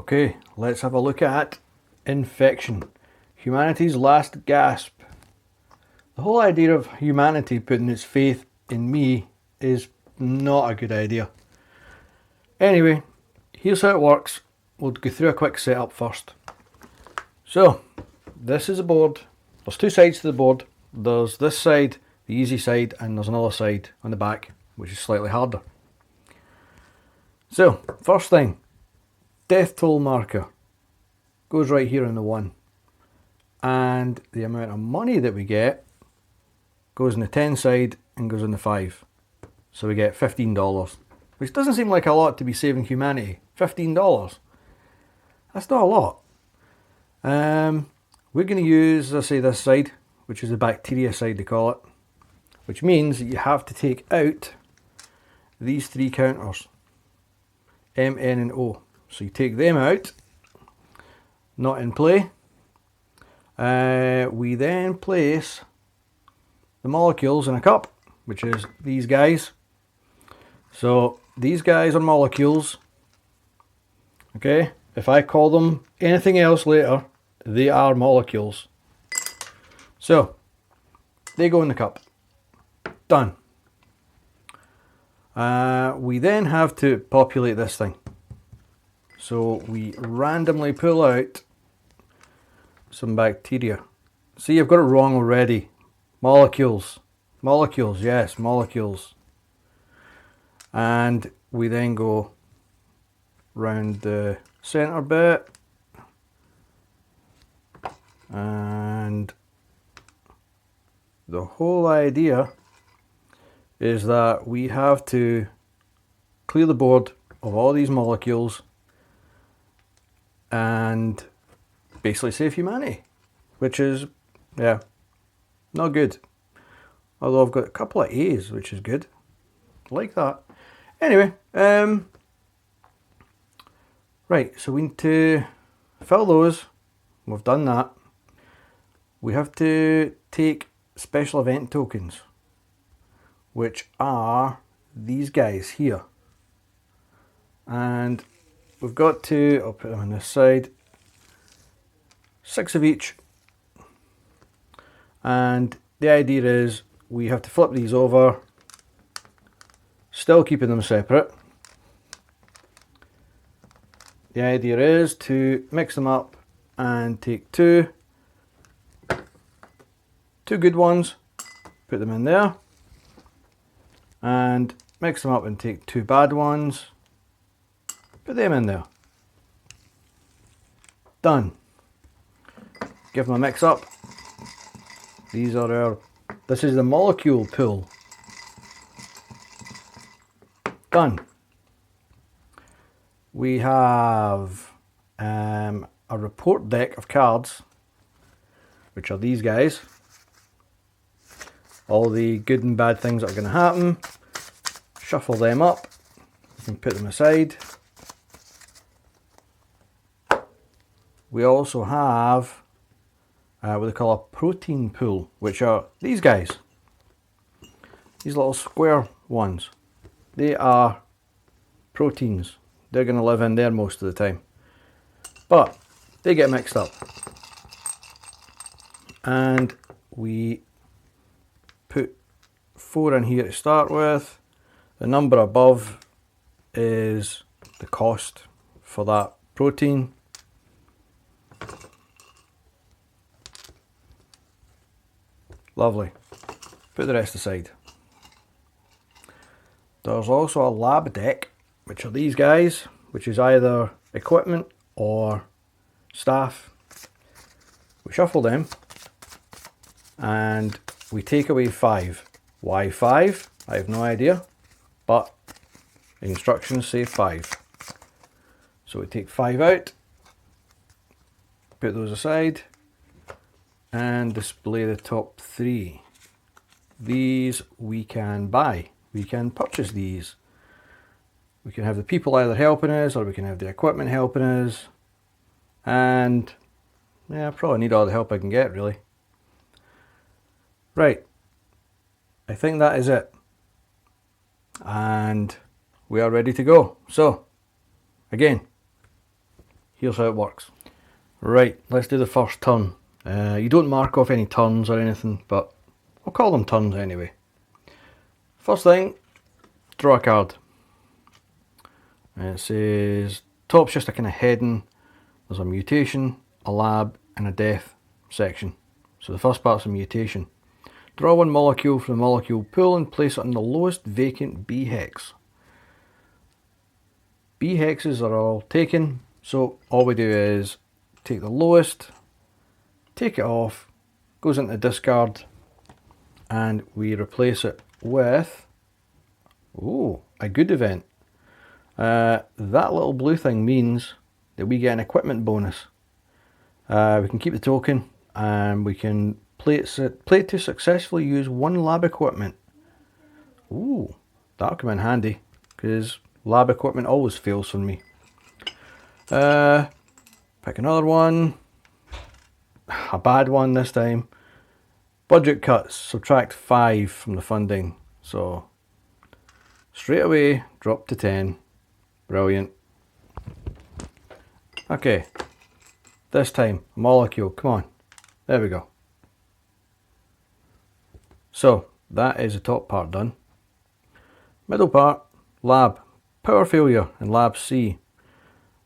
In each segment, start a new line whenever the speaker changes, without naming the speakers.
Okay, let's have a look at infection. Humanity's last gasp. The whole idea of humanity putting its faith in me is not a good idea. Anyway, here's how it works. We'll go through a quick setup first. So, this is a board. There's two sides to the board. There's this side, the easy side, and there's another side on the back, which is slightly harder. So, first thing, death toll marker goes right here on the 1. And the amount of money that we get goes on the 10 side and goes on the 5. So we get $15, which doesn't seem like a lot to be saving humanity. $15. That's not a lot. We're going to use, let's say, this side, which is the bacteria side they call it, which means that you have to take out these 3 counters, M, N and O. So you take them out, not in play. We then place the molecules in a cup, which is these guys. So these guys are molecules. Okay, if I call them anything else later, they are molecules. So they go in the cup. Done. We then have to populate this thing. So we randomly pull out some bacteria. See, I've got it wrong already. Molecules. Molecules, yes, molecules. And we then go round the centre bit. And the whole idea is that we have to clear the board of all these molecules and basically save humanity, which is, yeah, not good. Although I've got a couple of A's, which is good. Like that. Anyway, right, so we need to fill those. We've done that. We have to take special event tokens, which are these guys here. And we've got to, I'll put them on this side, 6 of each. And the idea is we have to flip these over, still keeping them separate. The idea is to mix them up and take two good ones, put them in there, and mix them up and take 2 bad ones, put them in there. Done. Give them a mix up. These are this is the molecule pool. Done. We have a report deck of cards, which are these guys. All the good and bad things that are going to happen. Shuffle them up and put them aside. We also have what they call a protein pool, which are these guys. These little square ones. They are proteins. They're going to live in there most of the time. But they get mixed up. And we put 4 in here to start with. The number above is the cost for that protein. Lovely. Put the rest aside. There's also a lab deck, which are these guys, which is either equipment or staff. We shuffle them and we take away 5. Why 5? I have no idea, but the instructions say 5. So we take 5 out, put those aside, and display the top 3. These we can buy. We can purchase these. We can have the people either helping us, or we can have the equipment helping us. And yeah, I probably need all the help I can get, really. Right. I think that is it. And we are ready to go. So, again, here's how it works. Right, let's do the first turn. You don't mark off any turns or anything, but I'll call them turns anyway. First thing, draw a card. And it says, top's just a kind of heading. There's a mutation, a lab, and a death section. So the first part's a mutation. Draw one molecule from the molecule pool and place it on the lowest vacant B hex. B hexes are all taken, so all we do is take the lowest, take it off, goes into discard, and we replace it with, oh, a good event. That little blue thing means that we get an equipment bonus. We can keep the token and we can play it to successfully use one lab equipment. Ooh, that'll come in handy because lab equipment always fails for me. Pick another one. A bad one this time. Budget cuts, subtract 5 from the funding. So straight away drop to 10. Brilliant. Okay, this time molecule, come on, there we go. So that is the top part done. Middle part, lab, power failure in lab C.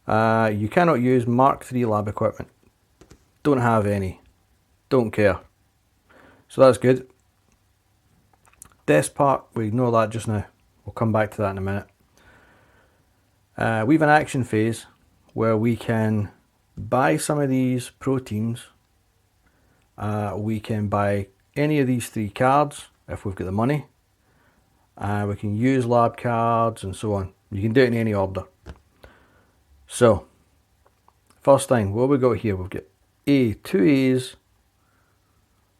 You cannot use Mark III lab equipment. Don't have any, don't care. So that's good. Desk part, we ignore that just now. We'll come back to that in a minute. We have an action phase where we can buy some of these proteins. We can buy any of these 3 cards if we've got the money. We can use lab cards and so on. You can do it in any order. So, first thing, what have we got here? We've got 2 A's.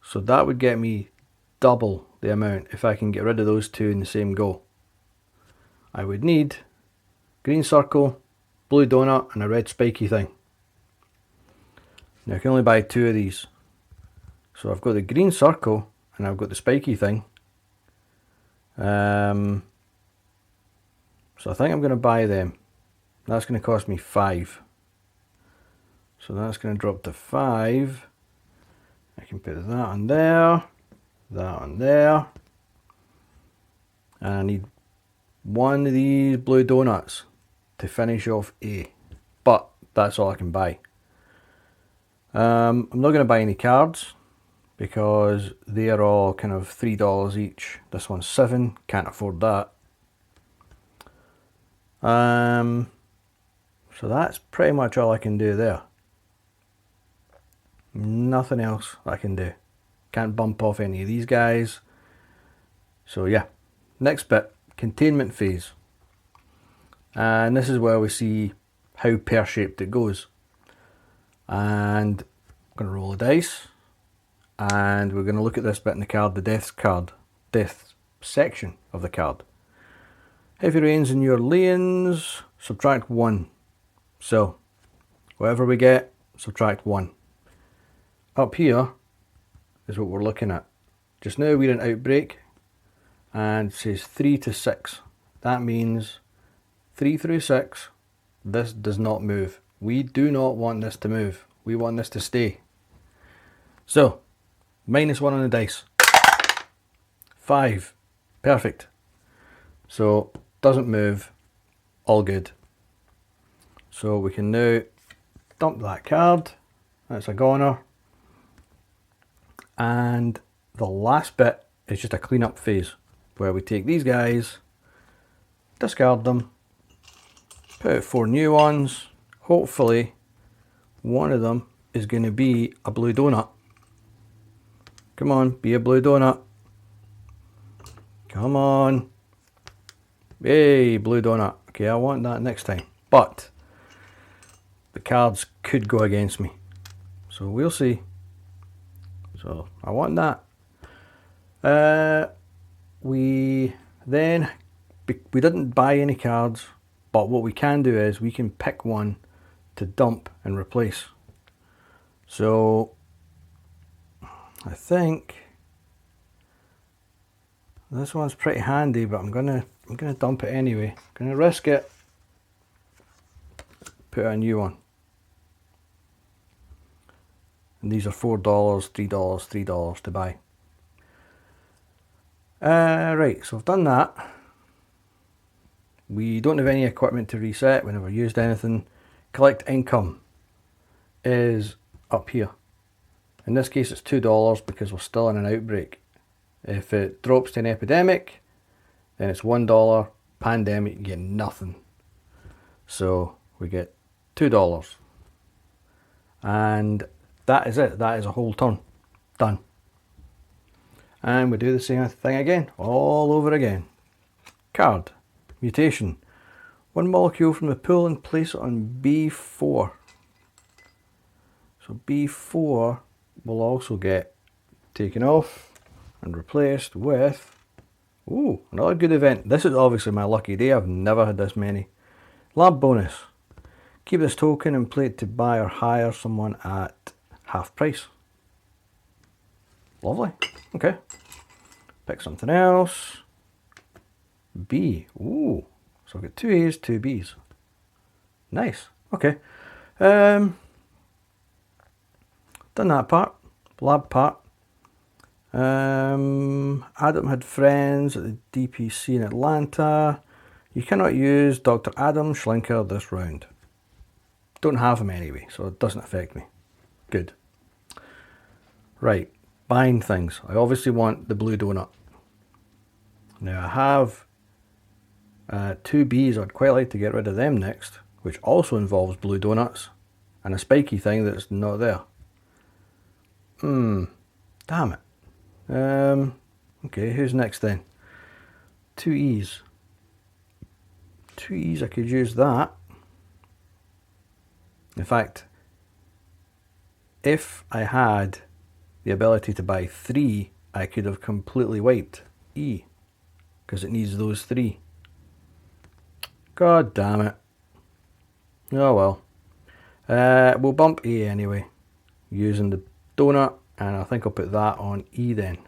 So that would get me double the amount if I can get rid of those 2 in the same go. I would need green circle, blue donut, and a red spiky thing. Now I can only buy 2 of these. So I've got the green circle and I've got the spiky thing. So I think I'm going to buy them. That's going to cost me 5. So that's going to drop to 5. I can put that on there, that on there. And I need one of these blue donuts to finish off A, but that's all I can buy. I'm not going to buy any cards because they are all kind of $3 each. This one's 7, can't afford that. So that's pretty much all I can do there. Nothing else I can do. Can't bump off any of these guys. So yeah, next bit, containment phase. And this is where we see how pear-shaped it goes. And I'm going to roll a dice. And we're going to look at this bit in the card, the death section of the card. Heavy rains in your lanes, subtract 1. So, whatever we get, subtract 1. Up here is what we're looking at. Just now we're in outbreak. And it says 3 to 6. That means 3 through 6, this does not move. We do not want this to move. We want this to stay. So, -1 on the dice. 5. Perfect. So, doesn't move. All good. So we can now dump that card. That's a goner. And the last bit is just a clean-up phase where we take these guys, discard them, put out 4 new ones. Hopefully one of them is going to be a blue donut. Come on, be a blue donut. Come on. Hey, blue donut. Okay, I want that next time. But the cards could go against me. So we'll see. So I want that. We didn't buy any cards, but what we can do is we can pick one to dump and replace. So I think this one's pretty handy, but I'm gonna dump it anyway. Gonna risk it. Put a new one. And these are $4, $3, $3 to buy. Right, so I've done that. We don't have any equipment to reset. We never used anything. Collect income is up here. In this case it's $2 because we're still in an outbreak. If it drops to an epidemic, then it's $1. Pandemic, you get nothing. So we get $2. And that is it. That is a whole turn. Done. And we do the same thing again, all over again. Card. Mutation. One molecule from the pool and place it on B4. So B4 will also get taken off and replaced with, ooh, another good event. This is obviously my lucky day. I've never had this many. Lab bonus. Keep this token and play it to buy or hire someone at half price. Lovely. Okay. Pick something else. B. Ooh. So I've got 2 A's, 2 B's. Nice. Okay. Done that part. Lab part. Adam had friends at the DPC in Atlanta. You cannot use Dr. Adam Schlinker this round. Don't have him anyway, so it doesn't affect me. Good. Right, buying things. I obviously want the blue donut. Now I have 2 B's. I'd quite like to get rid of them next, which also involves blue donuts and a spiky thing that's not there. Damn it. Okay, who's next then? 2 E's. 2 E's, I could use that. In fact, if I had the ability to buy 3, I could have completely wiped E, because it needs those 3. God damn it. Oh well. We'll bump A anyway, using the donut, and I think I'll put that on E then.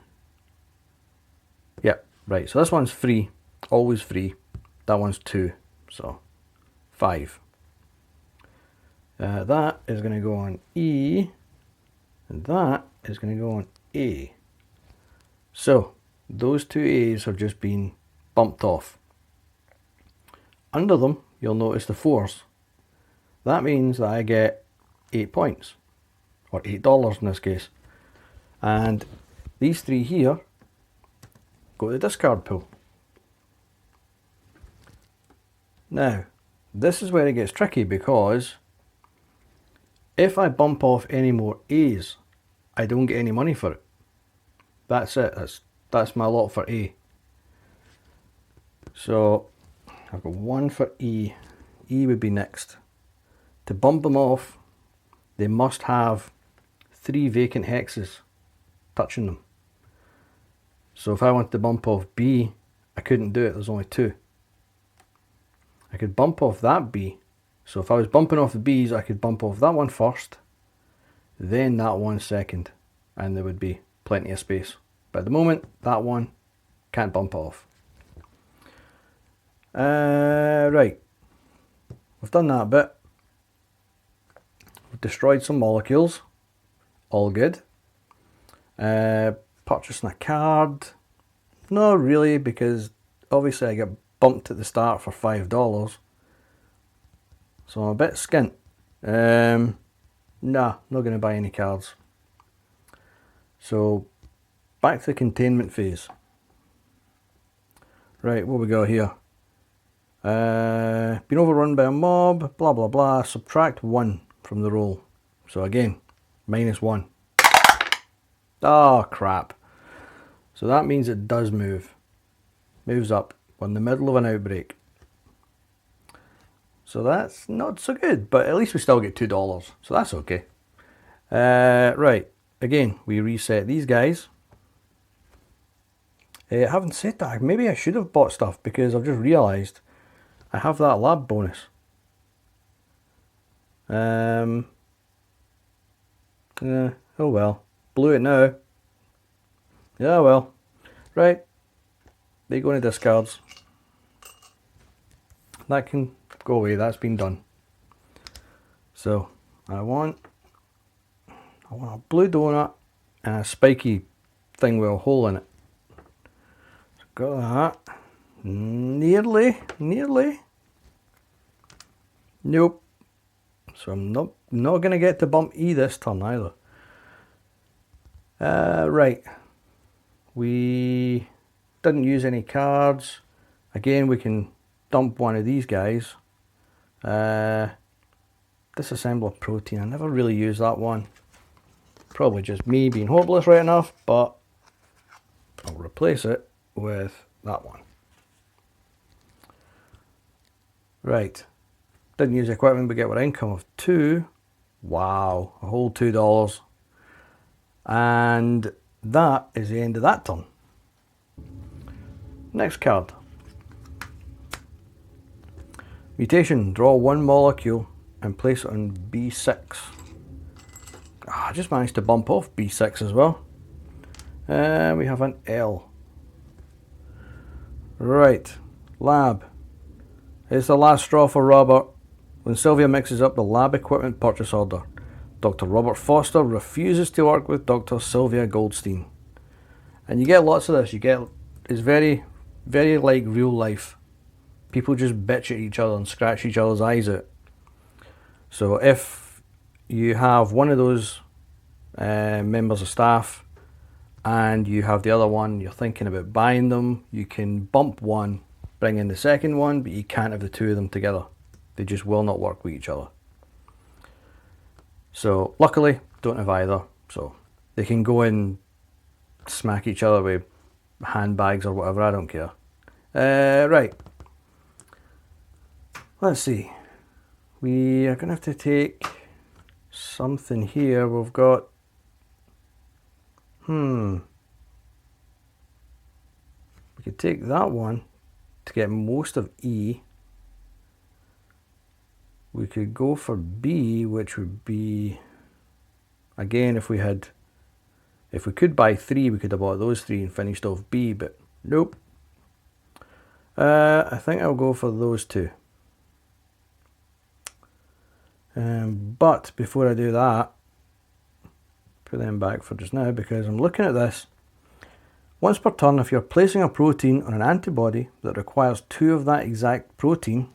Yep, right, so this one's free, always free. That one's 2, so 5. That is going to go on E, and that is going to go on A. So those 2 A's have just been bumped off. Under them, you'll notice the 4s. That means that I get 8 points, or $8 in this case. And these 3 here go to the discard pool. Now, this is where it gets tricky, because if I bump off any more A's, I don't get any money for it. That's it. That's my lot for A. So I've got 1 for E. E would be next. To bump them off, they must have 3 vacant hexes touching them. So if I wanted to bump off B, I couldn't do it. There's only 2. I could bump off that B. So if I was bumping off the B's, I could bump off that one first, then that one second, and there would be plenty of space. But at the moment, that one can't bump off. Right, we've done that bit. We've destroyed some molecules, all good. Purchasing a card, not really, because obviously I get bumped at the start for $5. So I'm a bit skint. Nah, not going to buy any cards. So back to the containment phase. Right, what we got here? Been overrun by a mob, blah blah blah. Subtract 1 from the roll. So again, -1. Oh crap. So that means it does move. Moves up. We're in the middle of an outbreak. So that's not so good, but at least we still get $2, so that's okay. Right, again, we reset these guys. Having said that, maybe I should have bought stuff, because I've just realised I have that lab bonus. Oh well, blew it now. Yeah, well, right, they go into discards. That can go away, that's been done. So I want I want a blue donut and a spiky thing with a hole in it. So got that. Nearly. Nope. So I'm not going to get to bump E this turn either. Right. We didn't use any cards. Again, we can dump one of these guys. Disassembler protein. I never really used that one. Probably just me being hopeless right enough, but I'll replace it with that one. Right. Didn't use equipment, but get our income of 2. Wow, a whole $2. And that is the end of that turn. Next card. Mutation. Draw one molecule and place it on B6. I just managed to bump off B6 as well. We have an L. Right. Lab. It's the last straw for Robert. When Sylvia mixes up the lab equipment purchase order, Dr. Robert Foster refuses to work with Dr. Sylvia Goldstein. And you get lots of this. It's very, very like real life. People just bitch at each other and scratch each other's eyes out. So if you have one of those members of staff and you have the other one, you're thinking about buying them, you can bump one, bring in the second one, but you can't have the two of them together. They just will not work with each other. So luckily, don't have either. So they can go and smack each other with handbags or whatever, I don't care. Right. Let's see. We are going to have to take something here. We've got... We could take that one to get most of E. We could go for B, which would be... Again, if we could buy 3, we could have bought those 3 and finished off B, but nope. I think I'll go for those 2. But before I do that, put them back for just now because I'm looking at this. Once per turn, if you're placing a protein on an antibody that requires 2 of that exact protein,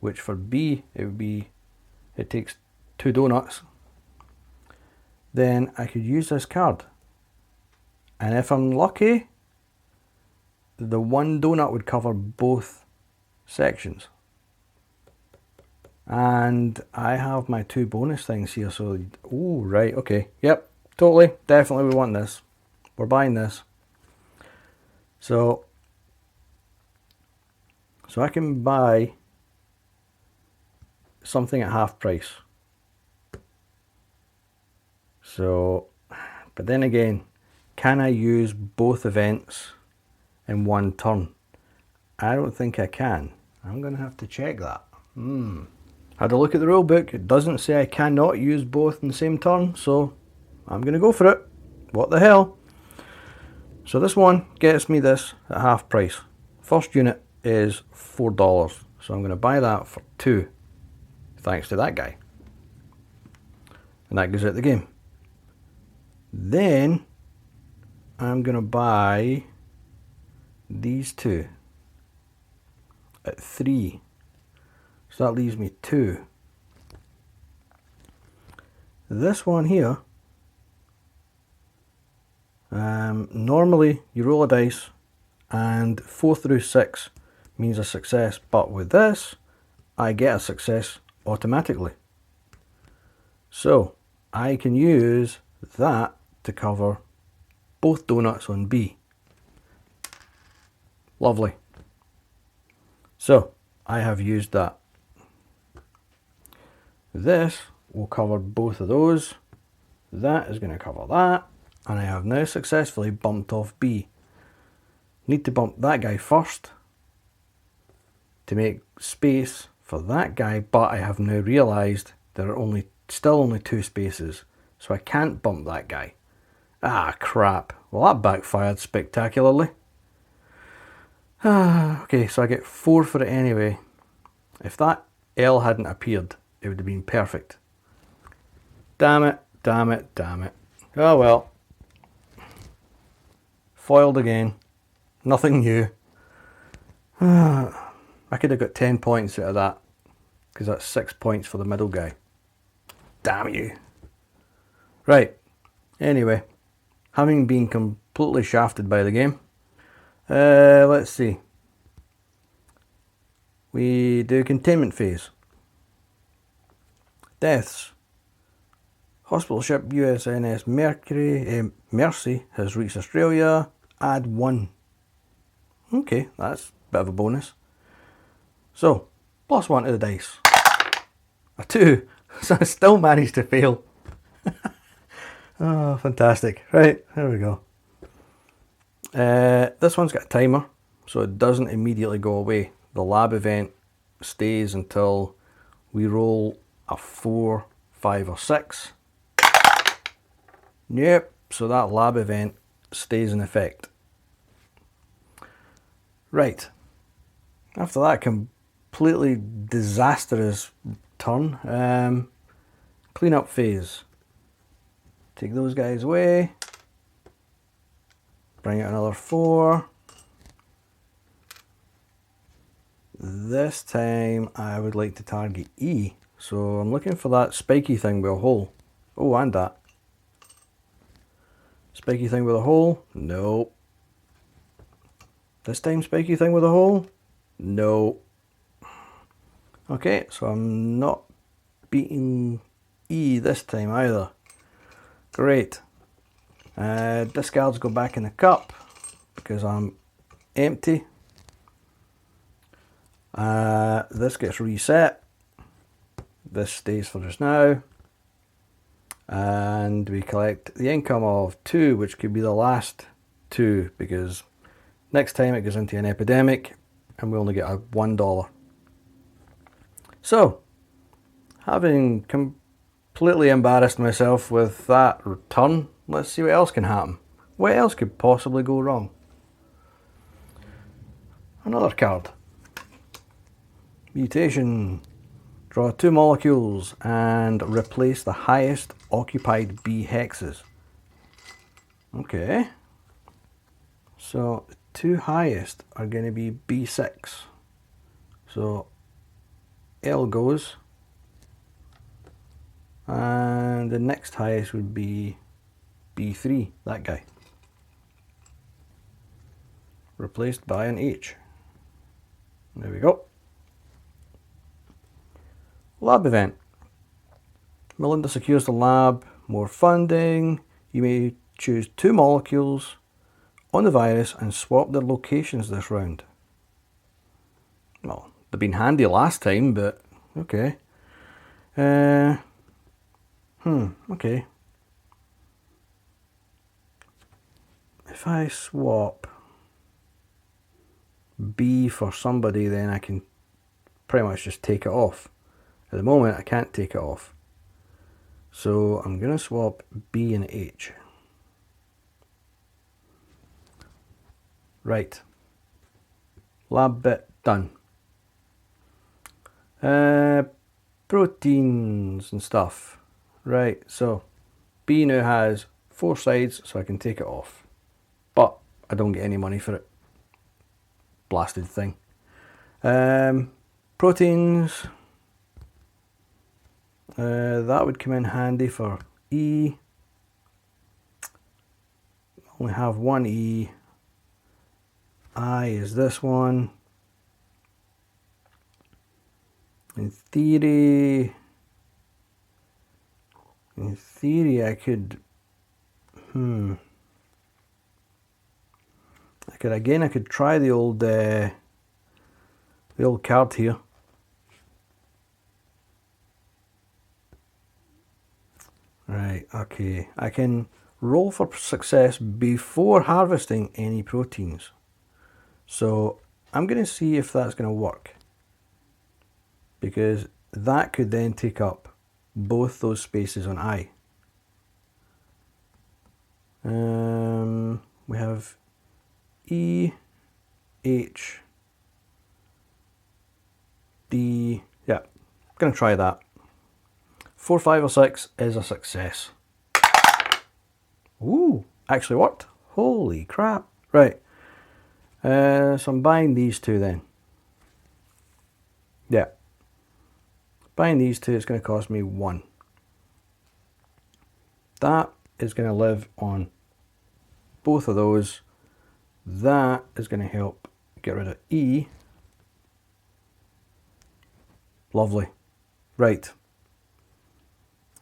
which for B it takes 2 donuts, then I could use this card. And if I'm lucky, the one donut would cover both sections. And I have my 2 bonus things here, so, oh, right, okay, yep, totally, definitely we want this. We're buying this. So I can buy something at half price. So, but then again, can I use both events in one turn? I don't think I can. I'm going to have to check that. Had a look at the rule book. It doesn't say I cannot use both in the same turn, so I'm going to go for it. What the hell? So this one gets me this at half price. First unit is $4, so I'm going to buy that for 2, thanks to that guy. And that goes out the game. Then I'm going to buy these 2 at 3. So that leaves me 2. This one here, normally you roll a dice and 4 through 6 means a success, but with this I get a success automatically. So I can use that to cover both donuts on B. Lovely. So I have used that. This will cover both of those. That is going to cover that. And I have now successfully bumped off B. Need to bump that guy first to make space for that guy, but I have now realised there are still only 2 spaces, so I can't bump that guy. Ah, crap. Well, that backfired spectacularly. Okay, so I get 4 for it anyway. If that L hadn't appeared, it would have been perfect. Damn it, Damn it, damn it. Oh well. Foiled again. Nothing new. I could have got 10 points out of that, because that's 6 points for the middle guy. Damn you. Right, anyway, having been completely shafted by the game, let's see. We do containment phase. Deaths. Hospital ship USNS Mercy has reached Australia. Add 1. Okay, that's a bit of a bonus. So, +1 to the dice. A 2. So I still managed to fail. Oh, fantastic. Right, there we go. This one's got a timer, so it doesn't immediately go away. The lab event stays until we roll a 4, 5 or 6. Yep, so that lab event stays in effect. Right, after that completely disastrous turn, cleanup phase. Take those guys away. Bring out another 4. This time I would like to target E. So I'm looking for that spiky thing with a hole. Oh, and that. Spiky thing with a hole? No. This time spiky thing with a hole? No. Okay, so I'm not beating E this time either. Great. Discards go back in the cup because I'm empty. This gets reset. This stays for just now. And we collect the income of 2, which could be the last 2, because next time it goes into an epidemic and we only get a $1. So, having completely embarrassed myself with that return, let's see what else can happen. What else could possibly go wrong? Another card. Mutation. Draw 2 molecules and replace the highest occupied B hexes. Okay. So the 2 highest are going to be B6. So L goes. And the next highest would be B3, that guy. Replaced by an H. There we go. Lab event. Melinda secures the lab, more funding. You may choose 2 molecules on the virus and swap their locations this round. Well, they've been handy last time, but okay. Okay. If I swap B for somebody, then I can pretty much just take it off. At the moment, I can't take it off. So I'm going to swap B and H. Right. Lab bit done. Proteins and stuff. Right, so B now has 4 sides, so I can take it off. But I don't get any money for it. Blasted thing. Proteins. That would come in handy for E. Only have 1 E. I is this one. In theory I could I could try the old card here. Right, okay. I can roll for success before harvesting any proteins. So I'm going to see if that's going to work, because that could then take up both those spaces on I. We have E, H, D. Yeah, I'm going to try that. 4, 5 or 6 is a success. Ooh, actually worked. Holy crap. Right. So I'm buying these two then. Yeah. Buying these two, it's going to cost me 1. That is going to live on both of those. That is going to help get rid of E. Lovely. Right.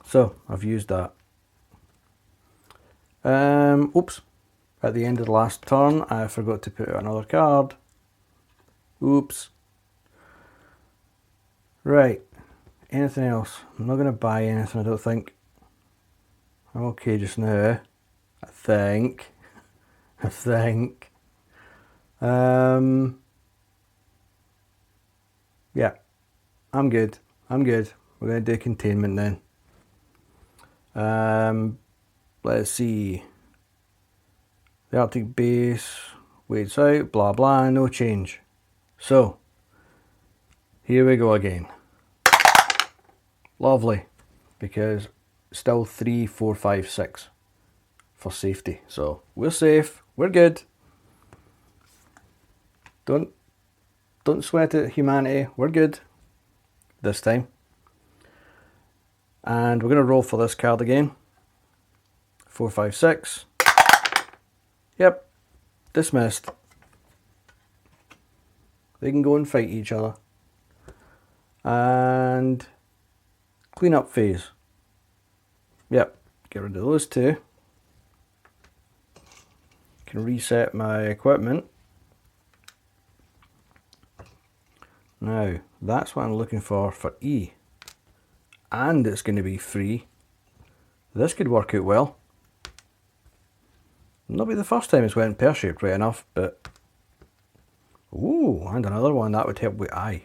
So I've used that. Oops. At the end of the last turn, I forgot to put out another card. Oops. Right. Anything else? I'm not going to buy anything, I don't think. I'm okay just now. I think. I think. Yeah. I'm good. I'm good. We're going to do containment then. Let's see. The Arctic base waits out, blah blah, no change. So, here we go again. Lovely. Because still 3, 4, 5, 6 for safety. So, we're safe. We're good. Don't sweat it, humanity. We're good this time. And we're going to roll for this card again. 4, 5, 6. Yep. Dismissed. They can go and fight each other. And clean up phase. Yep. Get rid of those two. Can reset my equipment. Now, that's what I'm looking for E. And it's going to be free. This could work out well. Not be the first time it's went pear-shaped right enough, but... Ooh, and another one, that would help with I.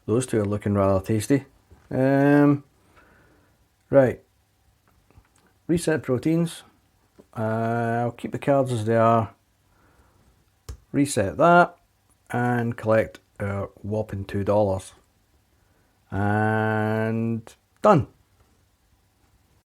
Those two are looking rather tasty. Right. Reset proteins. I'll keep the cards as they are. Reset that. And collect our whopping $2. And done.